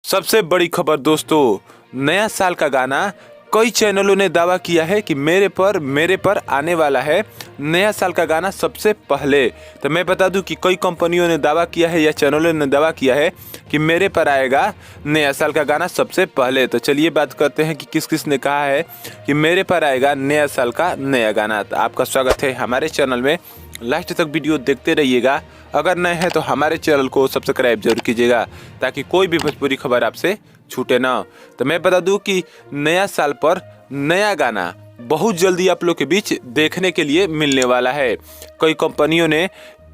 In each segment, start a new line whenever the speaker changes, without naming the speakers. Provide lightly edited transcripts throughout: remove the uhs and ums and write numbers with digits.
सबसे बड़ी खबर दोस्तों, नया साल का गाना कई चैनलों ने दावा किया है कि मेरे पर आने वाला है नया साल का गाना सबसे पहले। तो मैं बता दूं कि कई कंपनियों ने दावा किया है या चैनलों ने दावा किया है कि मेरे पर आएगा नया साल का गाना सबसे पहले। तो चलिए बात करते हैं कि किस किस ने कहा है कि मेरे पर आएगा नया साल का नया गाना। तो आपका स्वागत है हमारे चैनल में, लास्ट तक वीडियो देखते रहिएगा। अगर नए हैं तो हमारे चैनल को सब्सक्राइब जरूर कीजिएगा ताकि कोई भी भोजपुरी खबर आपसे छूटे ना। तो मैं बता दूं कि नया साल पर नया गाना बहुत जल्दी आप लोग के बीच देखने के लिए मिलने वाला है। कई कंपनियों ने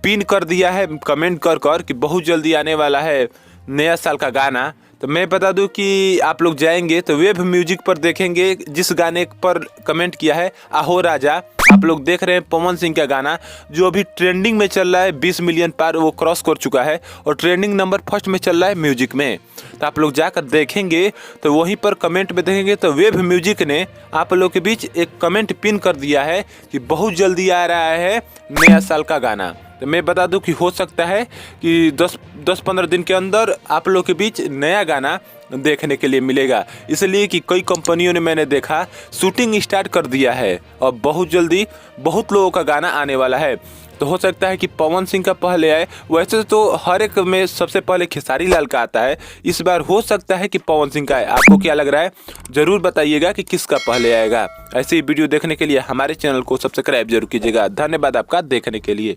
पिन कर दिया है कमेंट कर कि बहुत जल्दी आने वाला है नया साल का गाना। तो मैं बता दूं कि आप लोग जाएंगे तो वेब म्यूजिक पर देखेंगे, जिस गाने पर कमेंट किया है आहो राजा, आप लोग देख रहे हैं पवन सिंह का गाना जो अभी ट्रेंडिंग में चल रहा है, 20 मिलियन पार वो क्रॉस कर चुका है और ट्रेंडिंग नंबर फर्स्ट में चल रहा है म्यूजिक में। तो आप लोग जाकर देखेंगे तो वहीं पर कमेंट में देखेंगे तो वेब म्यूजिक ने आप लोग के बीच एक कमेंट पिन कर दिया है कि बहुत जल्दी आ रहा है नया साल का गाना। तो मैं बता दूं कि हो सकता है कि 10-15 दिन के अंदर आप लोग के बीच नया गाना देखने के लिए मिलेगा, इसलिए कि कई कंपनियों ने मैंने देखा शूटिंग स्टार्ट कर दिया है और बहुत जल्दी बहुत लोगों का गाना आने वाला है। तो हो सकता है कि पवन सिंह का पहले आए, वैसे तो हर एक में सबसे पहले खेसारी लाल का आता है, इस बार हो सकता है कि पवन सिंह का आए। आपको क्या लग रहा है ज़रूर बताइएगा कि किसका पहले आएगा। ऐसे ही वीडियो देखने के लिए हमारे चैनल को सब्सक्राइब जरूर कीजिएगा। धन्यवाद आपका देखने के लिए।